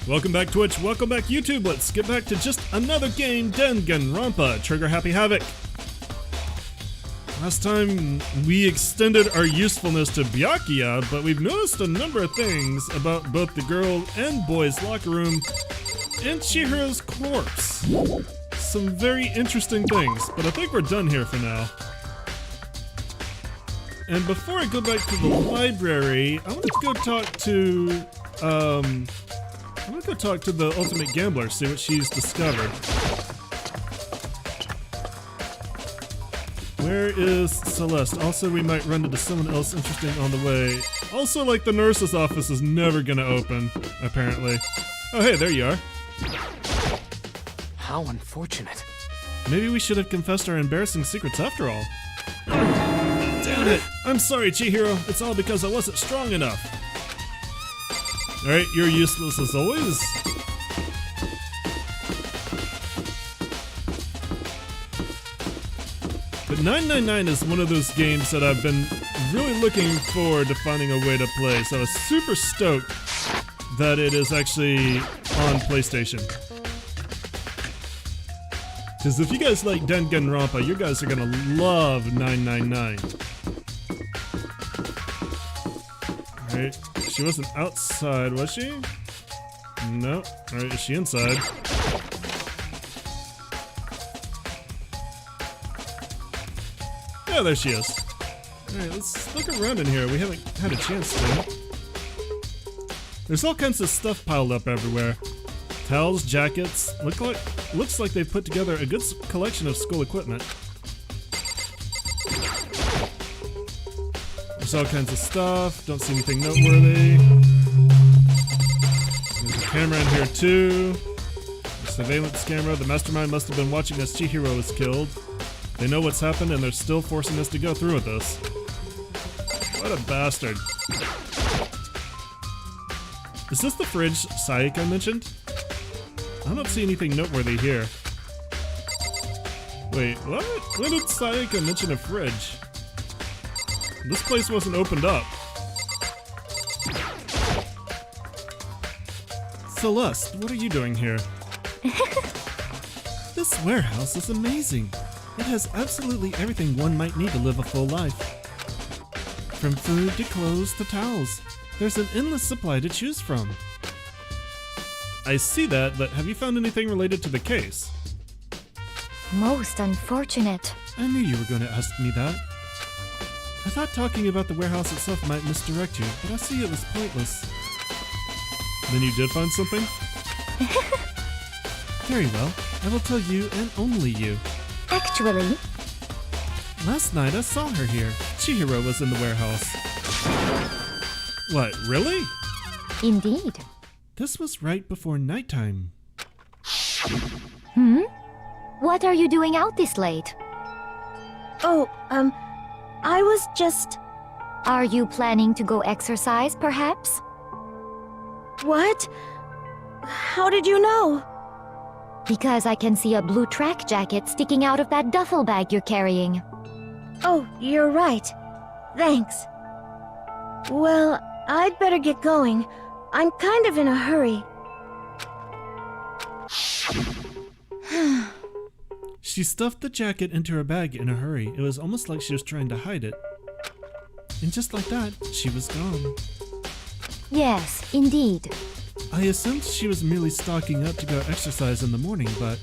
Welcome back Twitch, welcome back YouTube. Let's get back to just another game, Danganronpa, Trigger Happy Havoc. Last time we extended our usefulness to Byakuya, but we've noticed a number of things about both the girl and boys locker room and Chihiro's corpse. Some very interesting things, but I think we're done here for now. And before I go back to the library, I want to go talk to the Ultimate Gambler, see what she's discovered. Where is Celeste? Also, we might run into someone else interesting on the way. Also, like, the nurse's office is never gonna open, apparently. Oh, hey, there you are. How unfortunate. Maybe we should have confessed our embarrassing secrets after all. Damn it! I'm sorry, Chihiro. It's all because I wasn't strong enough. Alright, you're useless as always. But 999 is one of those games that I've been really looking forward to finding a way to play, so I was super stoked that it is actually on PlayStation. Because if you guys like Danganronpa, you guys are gonna love 999. Alright, she wasn't outside, was she? No. Alright, is she inside? Yeah, there she is. Alright, let's look around in here. We haven't had a chance to. There's all kinds of stuff piled up everywhere. Towels, jackets. Looks like they've put together a good collection of school equipment. There's all kinds of stuff. Don't see anything noteworthy. There's a camera in here too. A surveillance camera. The mastermind must have been watching as Chihiro was killed. They know what's happened and they're still forcing us to go through with this. What a bastard. Is this the fridge Sayaka mentioned? I don't see anything noteworthy here. Wait, what? When did Sayaka mention a fridge? This place wasn't opened up. Celeste, what are you doing here? This warehouse is amazing. It has absolutely everything one might need to live a full life. From food to clothes to towels. There's an endless supply to choose from. I see that, but have you found anything related to the case? Most unfortunate. I knew you were going to ask me that. I thought talking about the warehouse itself might misdirect you, but I see it was pointless. Then you did find something? Very well. I will tell you and only you. Actually, Last night I saw her here. Chihiro was in the warehouse. What, really? indeed. This was right before nighttime. What are you doing out this late? Oh, I was just... Are you planning to go exercise, perhaps? What? How did you know? Because I can see a blue track jacket sticking out of that duffel bag you're carrying. Oh, you're right. Thanks. Well, I'd better get going. I'm kind of in a hurry. She stuffed the jacket into her bag in a hurry. It was almost like she was trying to hide it. And just like that, she was gone. Yes, indeed. I assumed she was merely stocking up to go exercise in the morning, but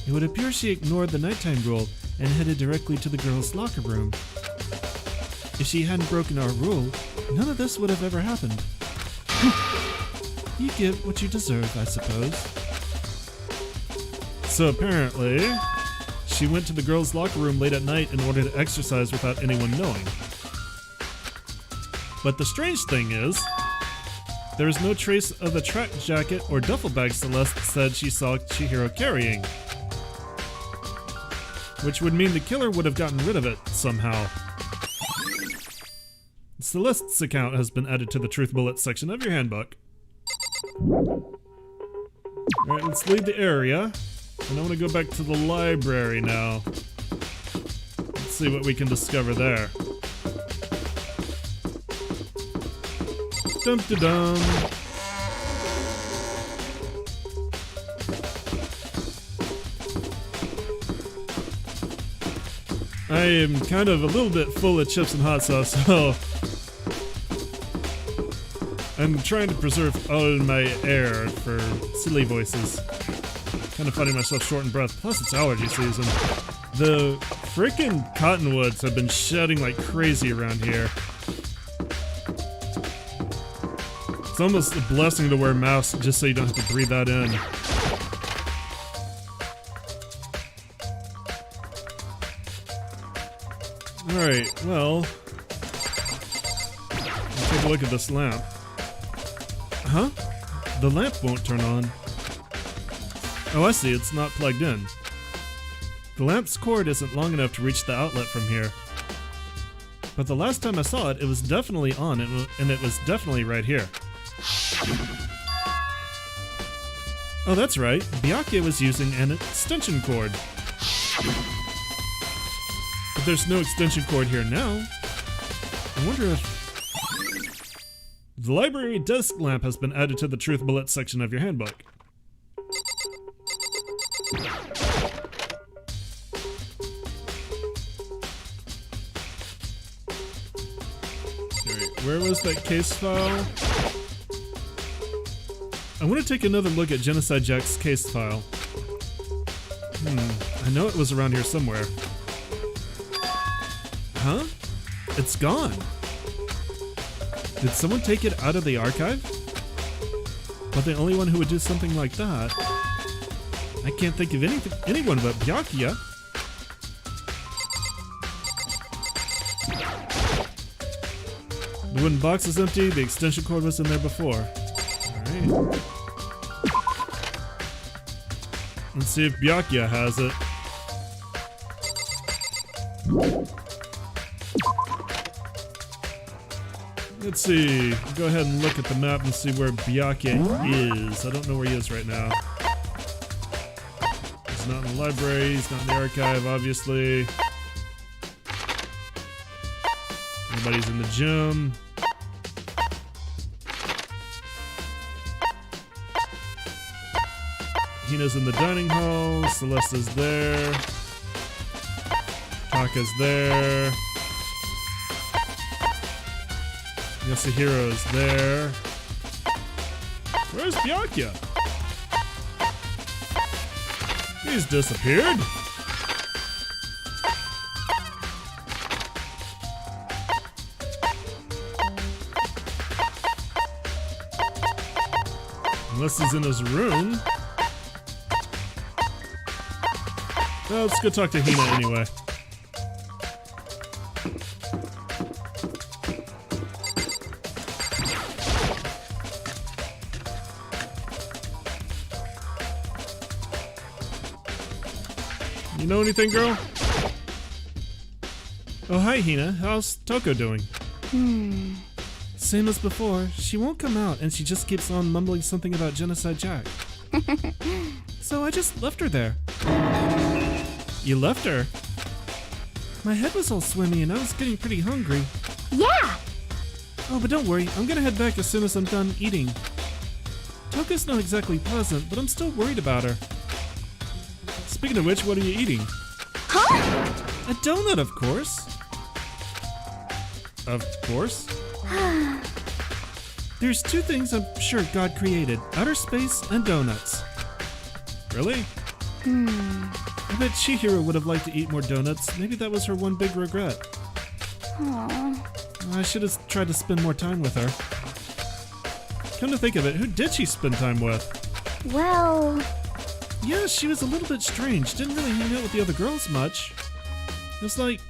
it would appear she ignored the nighttime rule and headed directly to the girls' locker room. If she hadn't broken our rule, none of this would have ever happened. You get what you deserve, I suppose. So apparently, she went to the girls' locker room late at night in order to exercise without anyone knowing. But the strange thing is, there is no trace of the track jacket or duffel bag Celeste said she saw Chihiro carrying. Which would mean the killer would have gotten rid of it somehow. Celeste's account has been added to the Truth Bullet section of your handbook. Alright, let's leave the area. And I want to go back to the library now. Let's see what we can discover there. Dum-da-dum. I am kind of a little bit full of chips and hot sauce, so I'm trying to preserve all my air for silly voices. Kind of finding myself short in breath, plus it's allergy season. The frickin' cottonwoods have been shedding like crazy around here. It's almost a blessing to wear a mask just so you don't have to breathe that in. Alright, well, let's take a look at this lamp. Huh? The lamp won't turn on. Oh, I see, it's not plugged in. The lamp's cord isn't long enough to reach the outlet from here. But the last time I saw it, it was definitely on, and it was definitely right here. Oh, that's right. Byakuya was using an extension cord. But there's no extension cord here now. I wonder if... The library desk lamp has been added to the Truth Bullet section of your handbook. Alright, where was that case file? I want to take another look at Genocide Jack's case file. I know it was around here somewhere. Huh? It's gone. Did someone take it out of the archive? But the only one who would do something like that... I can't think of anyone but Byakuya. The wooden box is empty, the extension cord was in there before. Alright. Let's see if Byakuya has it. Let's see. Go ahead and look at the map and see where Byakuya is. I don't know where he is right now. He's not in the library, he's not in the archive, obviously. Nobody's in the gym. Hina's in the dining hall, Celeste's there. Taka's there. Yasuhiro's there. Where's Byakuya? He's disappeared. Unless he's in his room. Well, let's go talk to Hina anyway. You know anything, girl? Oh, hi, Hina. How's Toko doing? Same as before. She won't come out, and she just keeps on mumbling something about Genocide Jack. So I just left her there. You left her? My head was all swimmy, and I was getting pretty hungry. Yeah! Oh, but don't worry. I'm gonna head back as soon as I'm done eating. Toko's not exactly pleasant, but I'm still worried about her. Speaking of which, what are you eating? Huh? A donut, of course. Of course? There's two things I'm sure God created. Outer space and donuts. Really? I bet Chihiro would have liked to eat more donuts. Maybe that was her one big regret. Aww. I should have tried to spend more time with her. Come to think of it, who did she spend time with? Well... Yeah, she was a little bit strange. Didn't really hang out with the other girls much. It was like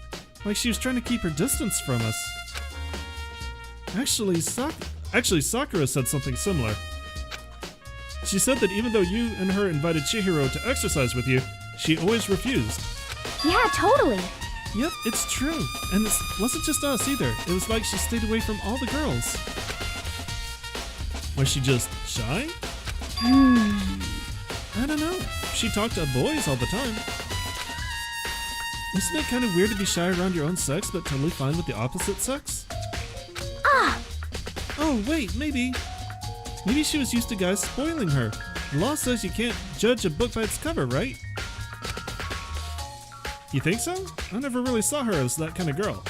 she was trying to keep her distance from us. Actually, Sakura said something similar. She said that even though you and her invited Chihiro to exercise with you, she always refused. Yeah, totally. Yep, it's true. And it wasn't just us either. It was like she stayed away from all the girls. Was she just shy? I don't know. She talked to boys all the time. Isn't it kind of weird to be shy around your own sex, but totally fine with the opposite sex? Ah! Oh, wait, maybe she was used to guys spoiling her. The law says you can't judge a book by its cover, right? You think so? I never really saw her as that kind of girl.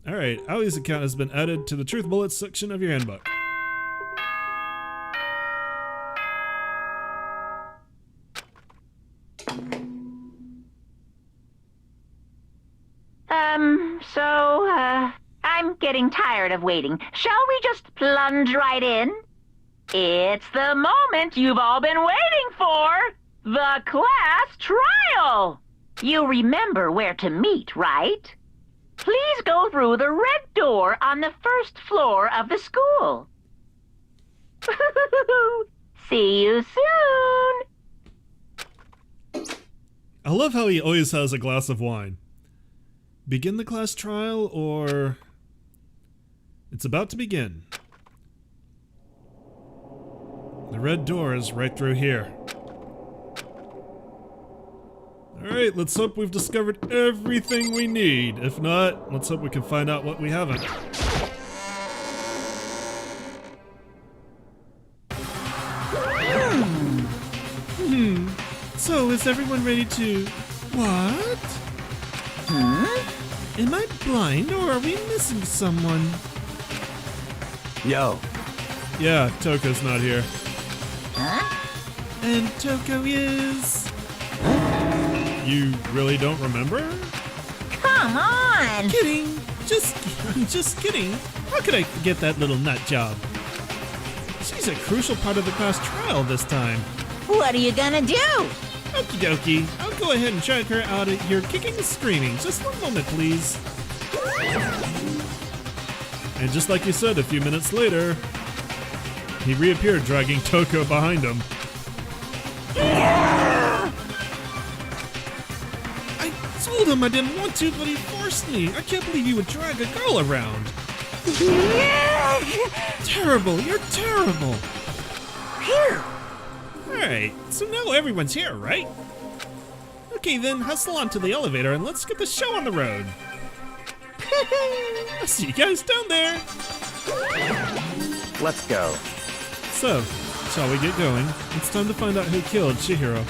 Alright, Aoi's account has been added to the Truth Bullets section of your handbook. I'm getting tired of waiting. Shall we just plunge right in? It's the moment you've all been waiting for! The class trial! You remember where to meet, right? Please go through the red door on the first floor of the school. See you soon! I love how he always has a glass of wine. Begin the class trial, or... It's about to begin. The red door is right through here. Alright, let's hope we've discovered everything we need. If not, let's hope we can find out what we haven't. So, is everyone ready to... What? Am I blind, or are we missing someone? Yo. Yeah, Toko's not here. And Toko is... You really don't remember? Come on! Kidding! I'm just kidding. How could I forget that little nut job? She's a crucial part of the class trial this time. What are you gonna do? Okie dokie. I'll go ahead and drag her out of here kicking and screaming. Just one moment, please. And just like you said, a few minutes later, he reappeared dragging Toko behind him. I told him I didn't want to, but he forced me. I can't believe you would drag a girl around. Terrible, you're terrible. Phew. Alright, so now everyone's here, right? Okay then, hustle onto the elevator and let's get the show on the road. I'll see you guys down there. Let's go. So, shall we get going? It's time to find out who killed Chihiro.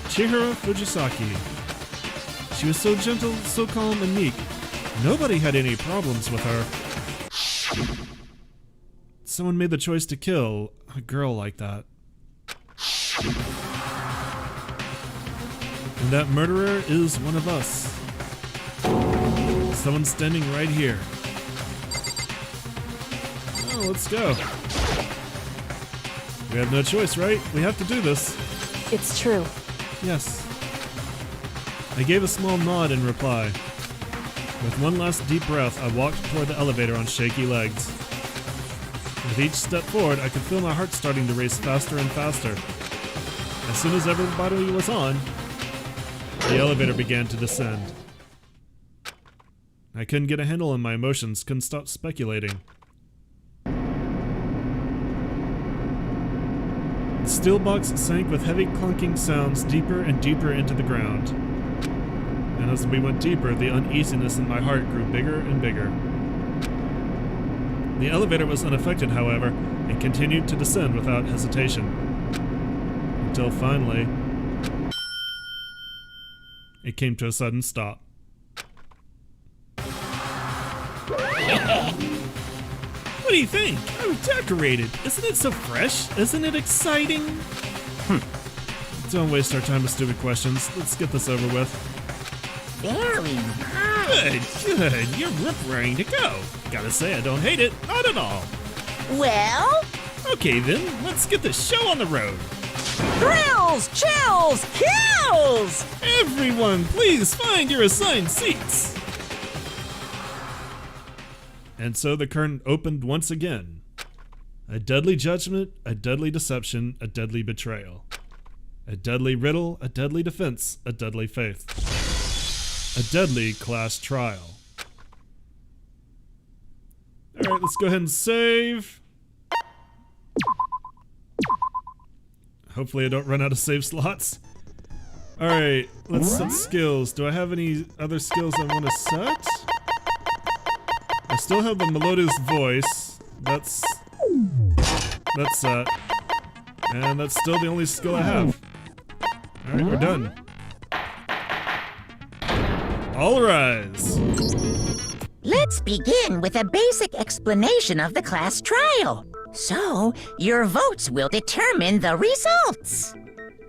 Chihiro Fujisaki. She was so gentle, so calm and meek. Nobody had any problems with her. Someone made the choice to kill a girl like that. And that murderer is one of us. Someone standing right here. Oh, let's go. We have no choice, right? We have to do this. It's true. Yes. I gave a small nod in reply. With one last deep breath, I walked toward the elevator on shaky legs. With each step forward, I could feel my heart starting to race faster and faster. As soon as everybody was on, the elevator began to descend. I couldn't get a handle on my emotions, couldn't stop speculating. The steel box sank with heavy clunking sounds deeper and deeper into the ground. And as we went deeper, the uneasiness in my heart grew bigger and bigger. The elevator was unaffected, however, and continued to descend without hesitation. Until finally, it came to a sudden stop. What do you think? Oh, decorated. Isn't it so fresh? Isn't it exciting? Don't waste our time with stupid questions. Let's get this over with. Very nice. Good. You're rip-raring to go. Gotta say, I don't hate it. Not at all. Well? Okay then, let's get the show on the road. Thrills, chills, kills! Everyone, please find your assigned seats. And so the curtain opened once again. A deadly judgment, a deadly deception, a deadly betrayal. A deadly riddle, a deadly defense, a deadly faith. A deadly class trial. Alright, let's go ahead and save. Hopefully I don't run out of save slots. Alright, let's set skills. Do I have any other skills I want to set? I still have the melodious voice. That's set. And that's still the only skill I have. Alright, we're done. All rise. Let's begin with a basic explanation of the class trial. So, your votes will determine the results.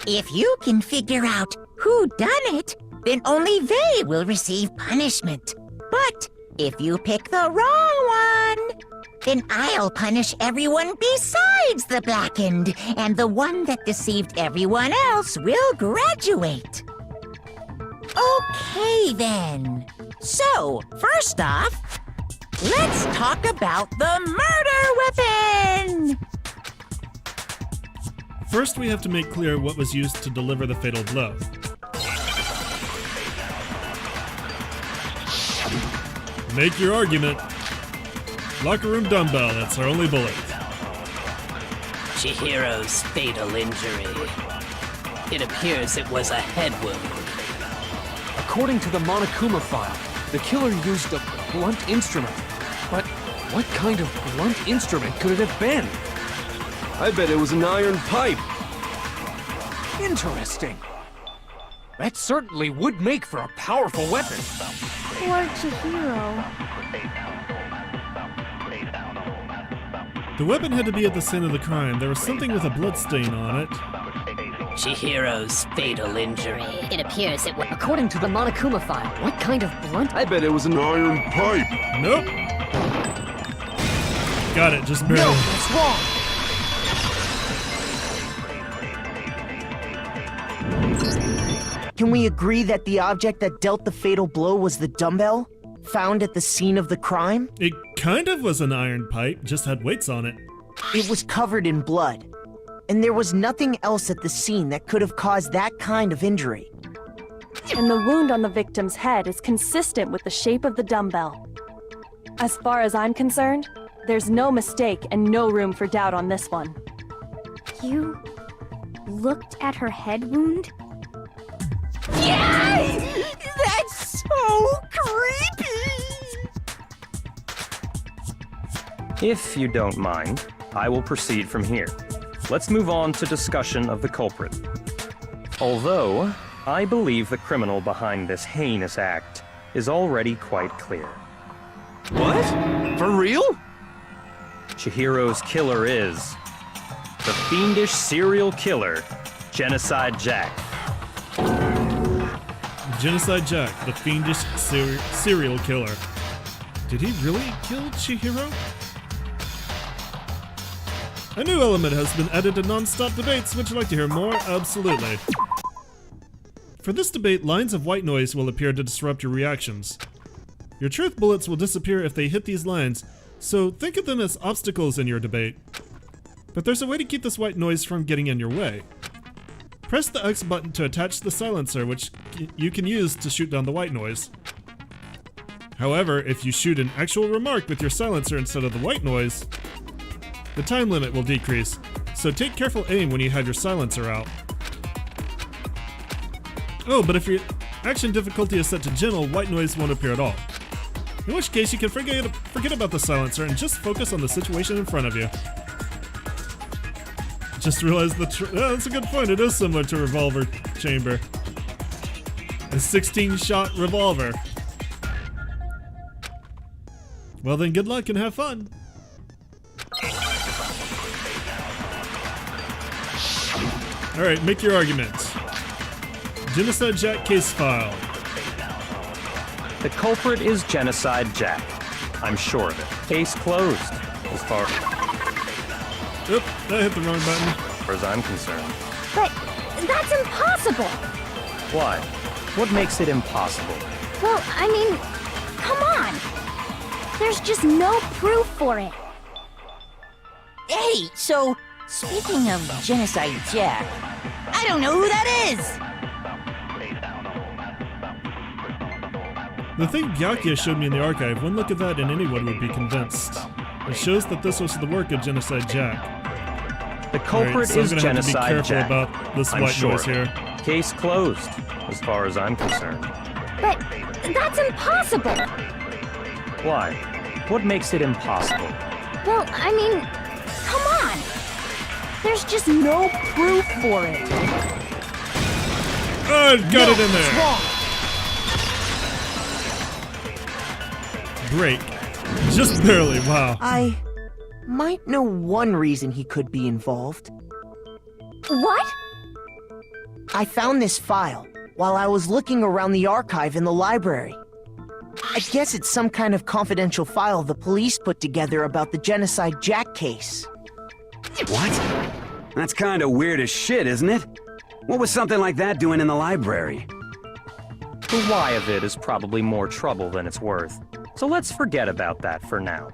If you can figure out who done it, then only they will receive punishment. But if you pick the wrong one, then I'll punish everyone besides the blackened, and the one that deceived everyone else will graduate. Okay then. So, first off, let's talk about the murder weapon! First, we have to make clear what was used to deliver the fatal blow. Make your argument. Locker room dumbbell, that's our only bullet. Chihiro's fatal injury. It appears it was a head wound. According to the Monokuma file, the killer used a blunt instrument. But what kind of blunt instrument could it have been? I bet it was an iron pipe. Interesting. That certainly would make for a powerful weapon. Poor Chihiro. The weapon had to be at the scene of the crime. There was something with a bloodstain on it. Chihiro's fatal injury. It appears it was. According to the Monokuma file, what kind of blunt? I bet it was an iron pipe. Nope. Got it, just barely. No, that's wrong. Can we agree that the object that dealt the fatal blow was the dumbbell, found at the scene of the crime? It kind of was an iron pipe, just had weights on it. It was covered in blood, and there was nothing else at the scene that could have caused that kind of injury. And the wound on the victim's head is consistent with the shape of the dumbbell. As far as I'm concerned, there's no mistake and no room for doubt on this one. You looked at her head wound? Yay! That's so creepy! If you don't mind, I will proceed from here. Let's move on to discussion of the culprit. Although, I believe the criminal behind this heinous act is already quite clear. What? For real? Chihiro's killer is the fiendish serial killer, Genocide Jack. Genocide Jack, the fiendish serial killer. Did he really kill Chihiro? A new element has been added to non-stop debates. Would you like to hear more? Absolutely. For this debate, lines of white noise will appear to disrupt your reactions. Your truth bullets will disappear if they hit these lines, so think of them as obstacles in your debate. But there's a way to keep this white noise from getting in your way. Press the X button to attach the silencer, which you can use to shoot down the white noise. However, if you shoot an actual remark with your silencer instead of the white noise, the time limit will decrease, so take careful aim when you have your silencer out. Oh, but if your action difficulty is set to gentle, white noise won't appear at all. In which case, you can forget about the silencer and just focus on the situation in front of you. Just realized that's a good point. It is similar to a revolver chamber. A 16-shot revolver. Well then, good luck and have fun. Alright, make your argument. Genocide Jack case file. The culprit is Genocide Jack. I'm sure of it. Case closed, as far Oop, I hit the wrong button. as I'm concerned. But that's impossible! Why? What makes it impossible? Well, I mean, come on! There's just no proof for it. Hey, so, speaking of Genocide Jack, I don't know who that is! The thing Byakuya showed me in the archive, one look at that and anyone would be convinced. It shows that this was the work of Genocide Jack. The culprit so is I'm gonna Genocide have to be careful Jack. about this I'm white sure noise here. Case closed, as far as I'm concerned. But that's impossible! Why? What makes it impossible? Well, I mean, come on! There's just no proof for it. Oh, got it in there. Break. Just barely, wow. I might know one reason he could be involved. What? I found this file while I was looking around the archive in the library. I guess it's some kind of confidential file the police put together about the Genocide Jack case. What? That's kinda weird as shit, isn't it? What was something like that doing in the library? The why of it is probably more trouble than it's worth, so let's forget about that for now.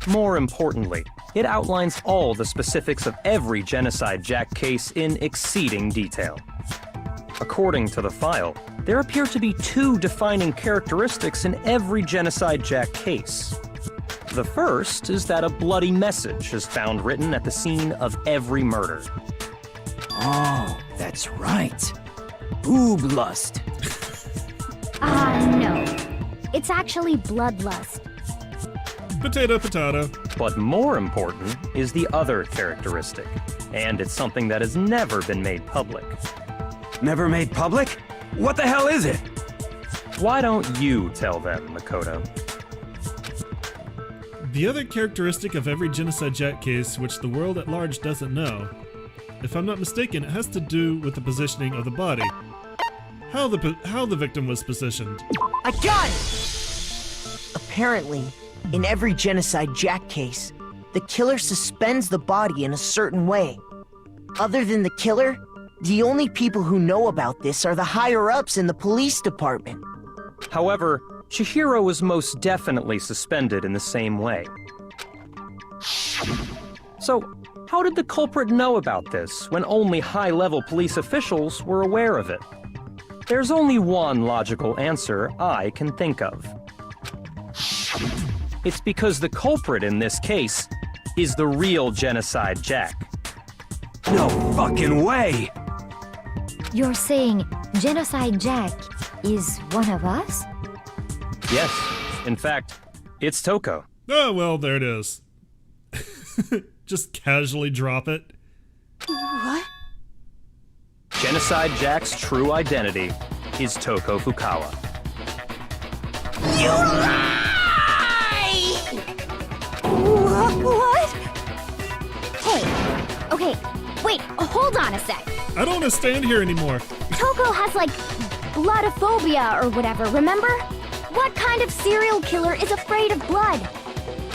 More importantly, it outlines all the specifics of every Genocide Jack case in exceeding detail. According to the file, there appear to be two defining characteristics in every Genocide Jack case. The first is that a bloody message is found written at the scene of every murder. Oh, that's right. Boob lust. No. It's actually bloodlust. Potato, potato. But more important is the other characteristic, and it's something that has never been made public. Never made public? What the hell is it? Why don't you tell them, Makoto? The other characteristic of every Genocide Jack case, which the world at large doesn't know, if I'm not mistaken, it has to do with the positioning of the body. How the victim was positioned. I got it! Apparently, in every Genocide Jack case, the killer suspends the body in a certain way. Other than the killer, the only people who know about this are the higher-ups in the police department. However, Chihiro was most definitely suspended in the same way. So, how did the culprit know about this when only high-level police officials were aware of it? There's only one logical answer I can think of. It's because the culprit in this case is the real Genocide Jack. No fucking way! You're saying Genocide Jack is one of us? Yes, in fact, it's Toko. Oh, well, there it is. Just casually drop it. What? Genocide Jack's true identity is Toko Fukawa. You lie! What? Hey, okay, wait, hold on a sec. I don't want to stand here anymore. Toko has, like, bloodophobia or whatever, remember? What kind of serial killer is afraid of blood?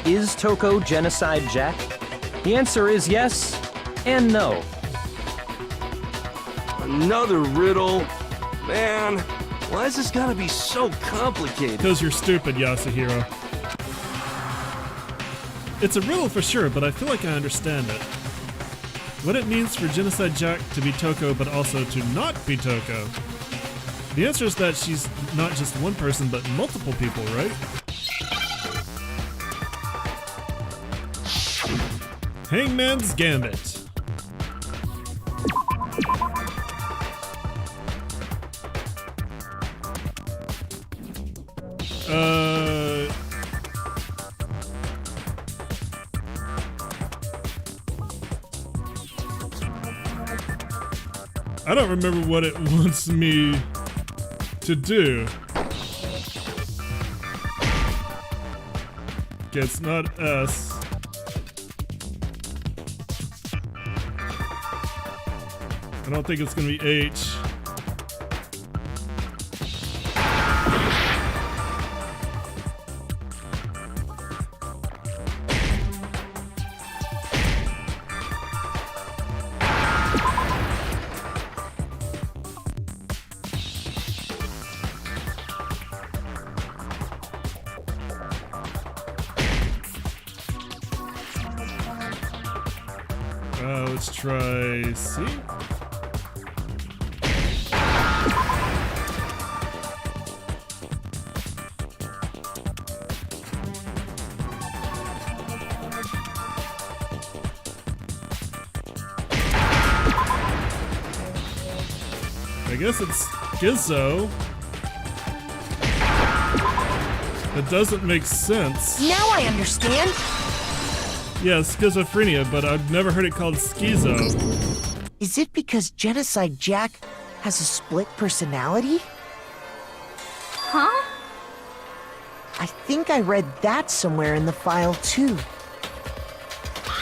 Is Toko Genocide Jack? The answer is yes and no. Another riddle? Man, why is this gotta be so complicated? Because you're stupid, Yasuhiro. It's a riddle for sure, but I feel like I understand it. What it means for Genocide Jack to be Toko, but also to not be Toko. The answer is that she's not just one person, but multiple people, right? Hangman's Gambit. I don't remember what it wants me to do. Okay, it's not S. I don't think it's gonna be H. Let's try C. I guess it's Schizo. That doesn't make sense. Now I understand. Yeah, schizophrenia, but I've never heard it called schizo. Is it because Genocide Jack has a split personality? Huh? I think I read that somewhere in the file, too.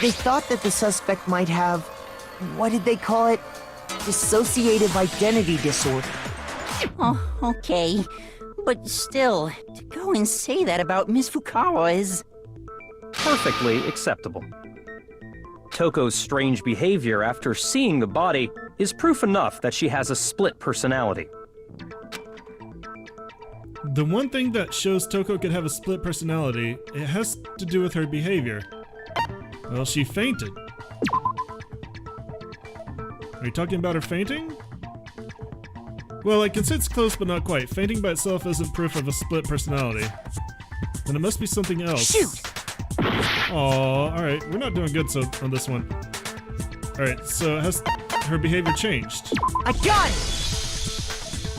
They thought that the suspect might have, what did they call it? Dissociative identity disorder. Oh, okay. But still, to go and say that about Miss Fukawa is... Perfectly acceptable. Toko's strange behavior after seeing the body is proof enough that she has a split personality. The one thing that shows Toko could have a split personality, it has to do with her behavior. Well, she fainted. Are you talking about her fainting? Well, I can say it's close, but not quite. Fainting by itself isn't proof of a split personality. Then it must be something else. Shoot! Aw, alright, we're not doing good on this one. Alright, so has her behavior changed? I got it!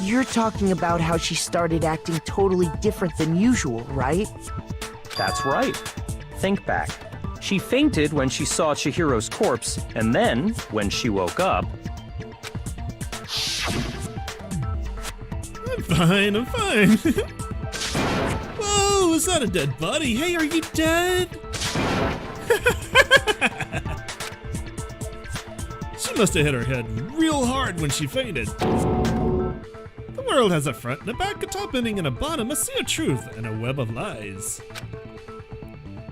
You're talking about how she started acting totally different than usual, right? That's right. Think back. She fainted when she saw Chihiro's corpse, and then, when she woke up... I'm fine. Whoa, is that a dead body? Hey, are you dead? She must have hit her head real hard when she fainted. The world has a front and a back, a top ending and a bottom, a sea of truth and a web of lies.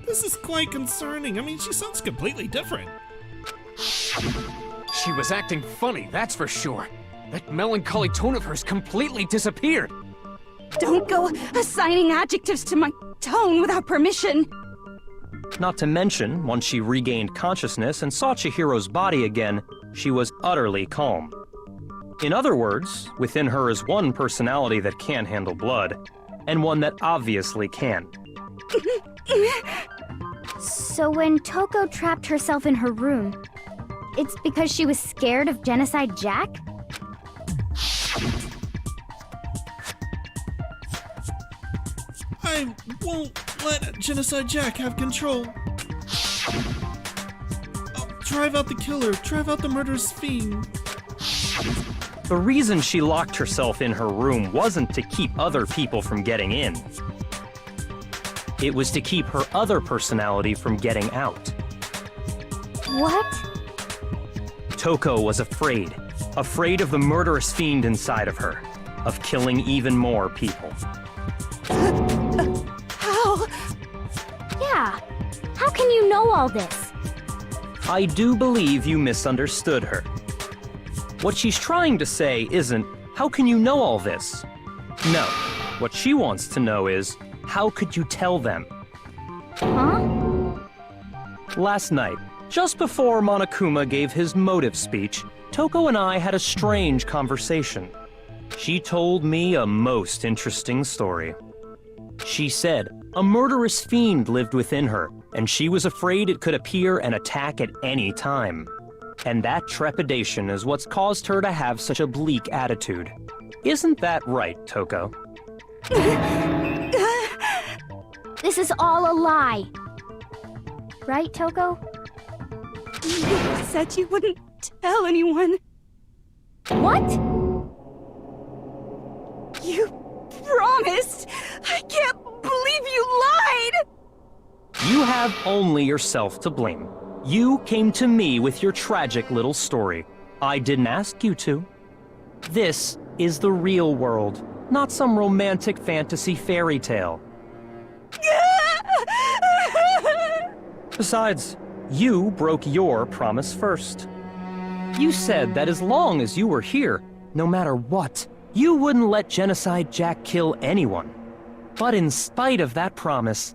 This is quite concerning. I mean, she sounds completely different. She was acting funny, that's for sure. That melancholy tone of hers completely disappeared. Don't go assigning adjectives to my tone without permission. Not to mention, once she regained consciousness and saw Chihiro's body again, she was utterly calm. In other words, within her is one personality that can handle blood, and one that obviously can. So when Toko trapped herself in her room, it's because she was scared of Genocide Jack? I won't let Genocide Jack have control. I'll drive out the killer, drive out the murderous fiend. The reason she locked herself in her room wasn't to keep other people from getting in. It was to keep her other personality from getting out. What? Toko was afraid. Afraid of the murderous fiend inside of her. Of killing even more people. How? Yeah. How can you know all this? I do believe you misunderstood her. What she's trying to say isn't, how can you know all this? No. What she wants to know is, how could you tell them? Huh? Last night, just before Monokuma gave his motive speech, Toko and I had a strange conversation. She told me a most interesting story. She said a murderous fiend lived within her, and she was afraid it could appear and attack at any time. And that trepidation is what's caused her to have such a bleak attitude. Isn't that right, Toko? This is all a lie. Right, Toko? You said you wouldn't tell anyone. What? You promised! I can't believe you lied! You have only yourself to blame. You came to me with your tragic little story. I didn't ask you to. This is the real world, not some romantic fantasy fairy tale. Besides, you broke your promise first. You said that as long as you were here, no matter what, you wouldn't let Genocide Jack kill anyone. But in spite of that promise...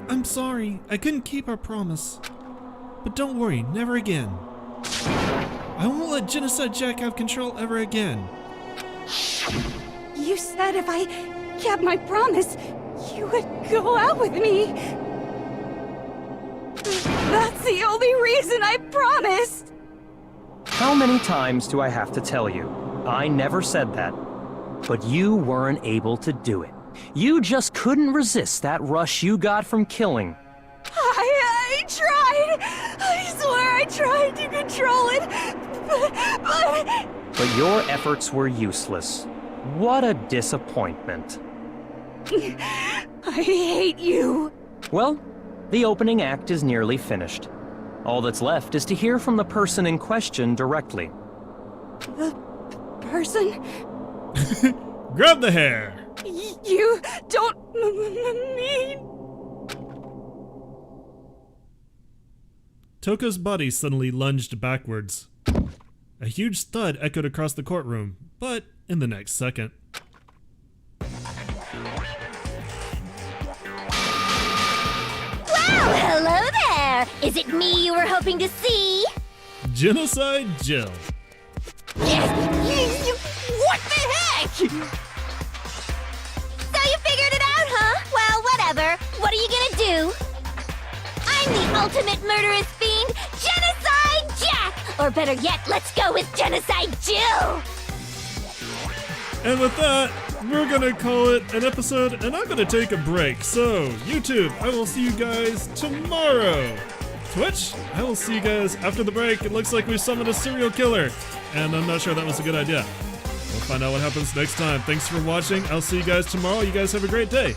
I'm sorry. I couldn't keep our promise. But don't worry, never again. I won't let Genocide Jack have control ever again. You said if I kept my promise, you would go out with me. That's the only reason I promised. How many times do I have to tell you? I never said that. But you weren't able to do it. You just couldn't resist that rush you got from killing. I swear I tried to control it, But your efforts were useless. What a disappointment. I hate you. Well, the opening act is nearly finished. All that's left is to hear from the person in question directly. The person? Grab the hair! You don't mean... Toko's body suddenly lunged backwards. A huge thud echoed across the courtroom, but in the next second. Well, hello there! Is it me you were hoping to see? Genocide Jill. What the heck? So you figured it out, huh? Well, whatever. What are you gonna do? I'm the ultimate murderous fiend, Genocide Jack! Or better yet, let's go with Genocide Jill! And with that, we're gonna call it an episode, and I'm gonna take a break. So, YouTube, I will see you guys tomorrow. Twitch, I will see you guys after the break. It looks like we summoned a serial killer, and I'm not sure that was a good idea. We'll find out what happens next time. Thanks for watching. I'll see you guys tomorrow. You guys have a great day.